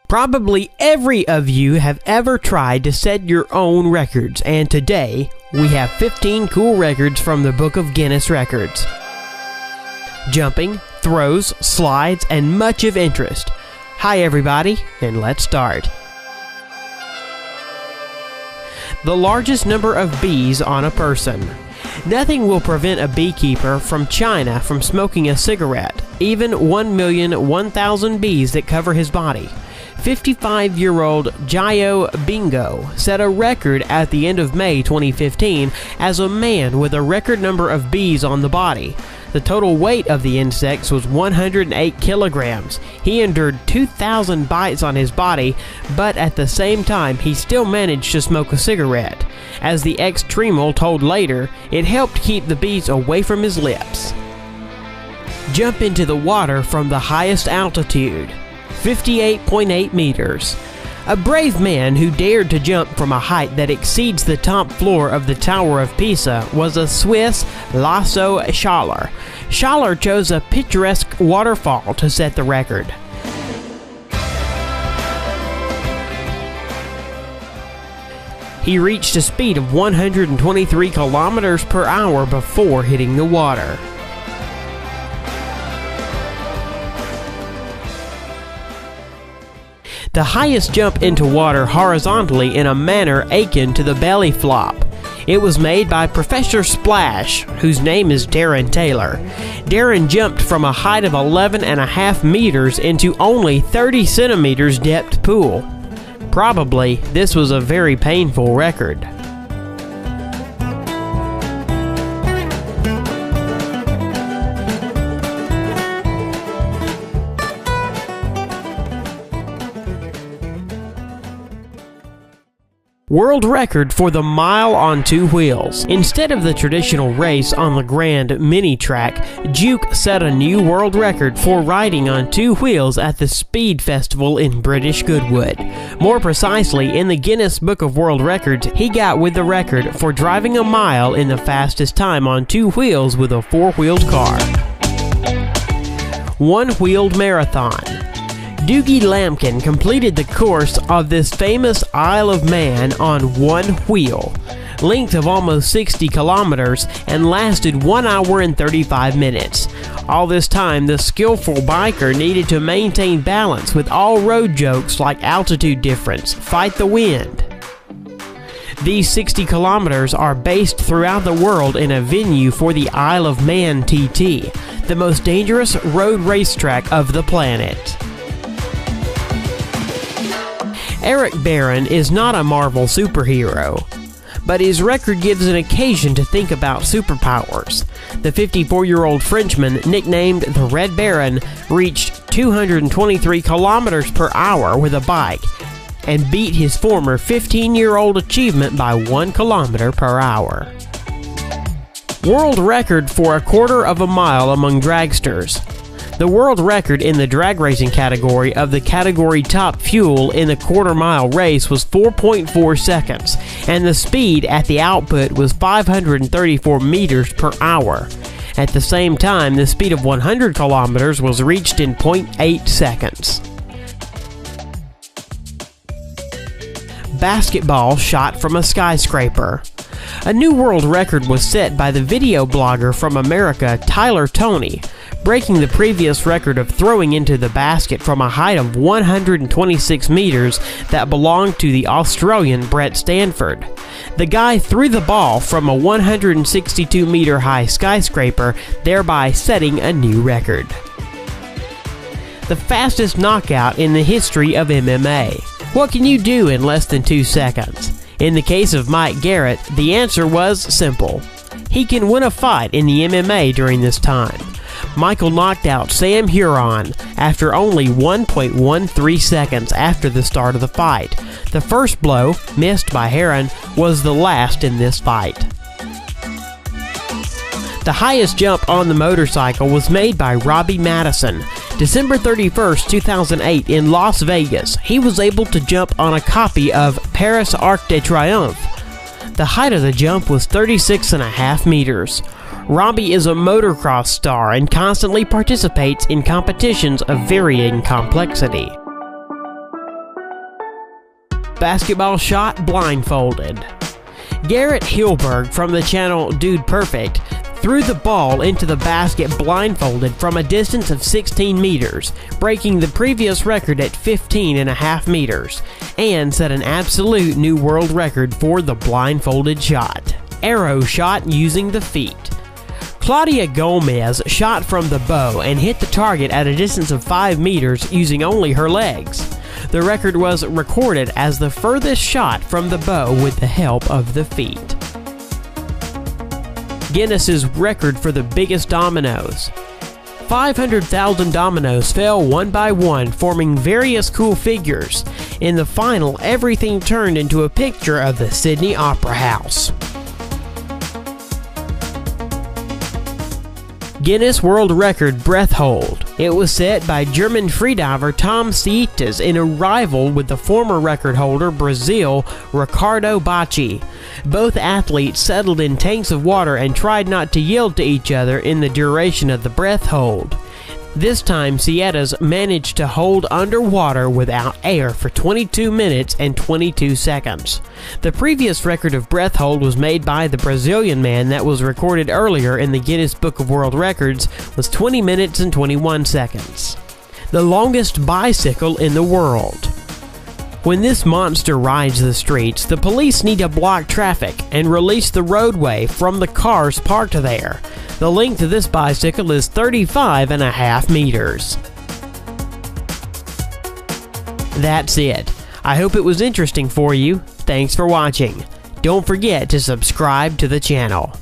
Probably every of you have ever tried to set your own records, and today we have 15 cool records from the Book of Guinness Records. Jumping, throws, slides, and much of interest. Hi everybody, and let's start. The largest number of bees on a person. Nothing will prevent a beekeeper from China from smoking a cigarette, even 1,001,000 bees that cover his body. 55-year-old Jiao Bingo set a record at the end of May 2015 as a man with a record number of bees on the body. The total weight of the insects was 108 kilograms. He endured 2,000 bites on his body, but at the same time he still managed to smoke a cigarette. As the ex-Tremel told later, it helped keep the bees away from his lips. Jump into the water from the highest altitude. 58.8 meters. A brave man who dared to jump from a height that exceeds the top floor of the Tower of Pisa was a Swiss Lasso Schaller. Schaller chose a picturesque waterfall to set the record. He reached a speed of 123 kilometers per hour before hitting the water. The highest jump into water horizontally in a manner akin to the belly flop. It was made by Professor Splash, whose name is Darren Taylor. Darren jumped from a height of 11.5 meters into only 30 centimeters depth pool. Probably, this was a very painful record. World record for the mile on two wheels. Instead of the traditional race on the Grand Mini Track, Juke set a new world record for riding on two wheels at the Speed Festival in British Goodwood. More precisely, in the Guinness Book of World Records, he got with the record for driving a mile in the fastest time on two wheels with a four-wheeled car. One-wheeled marathon. Dougie Lampkin completed the course of this famous Isle of Man on one wheel, length of almost 60 kilometers, and lasted 1 hour and 35 minutes. All this time, the skillful biker needed to maintain balance with all road jokes like altitude difference, fight the wind. These 60 kilometers are based throughout the world in a venue for the Isle of Man TT, the most dangerous road racetrack of the planet. Eric Barron is not a Marvel superhero, but his record gives an occasion to think about superpowers. The 54-year-old Frenchman, nicknamed the Red Baron, reached 223 kilometers per hour with a bike and beat his former 15-year-old achievement by 1 kilometer per hour. World record for a quarter of a mile among dragsters. The world record in the drag racing category of the category top fuel in the quarter-mile race was 4.4 seconds, and the speed at the output was 534 meters per hour. At the same time, the speed of 100 kilometers was reached in 0.8 seconds. Basketball shot from a skyscraper. A new world record was set by the video blogger from America, Tyler Toney, breaking the previous record of throwing into the basket from a height of 126 meters that belonged to the Australian Brett Stanford. The guy threw the ball from a 162-meter high skyscraper, thereby setting a new record. The fastest knockout in the history of MMA. What can you do in less than 2 seconds? In the case of Mike Garrett, the answer was simple. He can win a fight in the MMA during this time. Michael knocked out Sam Huron after only 1.13 seconds after the start of the fight. The first blow, missed by Heron, was the last in this fight. The highest jump on the motorcycle was made by Robbie Madison. December 31st, 2008 in Las Vegas, he was able to jump on a copy of Paris Arc de Triomphe. The height of the jump was 36.5 meters. Robbie is a motocross star and constantly participates in competitions of varying complexity. basketball shot blindfolded. Garrett Hilberg from the channel Dude Perfect threw the ball into the basket blindfolded from a distance of 16 meters, breaking the previous record at 15.5 meters, and set an absolute new world record for the blindfolded shot. Arrow shot using the feet. Claudia Gomez shot from the bow and hit the target at a distance of 5 meters using only her legs. The record was recorded as the furthest shot from the bow with the help of the feet. Guinness's record for the biggest dominoes. 500,000 dominoes fell one by one, forming various cool figures. In the final, everything turned into a picture of the Sydney Opera House. Guinness World Record breath hold. It was set by German freediver Tom Sietes in a rival with the former record holder Brazil Ricardo Bacci. Both athletes settled in tanks of water and tried not to yield to each other in the duration of the breath hold. This time, Sietes managed to hold underwater without air for 22 minutes and 22 seconds. The previous record of breath hold was made by the Brazilian man that was recorded earlier in the Guinness Book of World Records was 20 minutes and 21 seconds. The longest bicycle in the world. When this monster rides the streets, the police need to block traffic and release the roadway from the cars parked there. The length of this bicycle is 35.5 meters. That's it. I hope it was interesting for you. Thanks for watching. Don't forget to subscribe to the channel.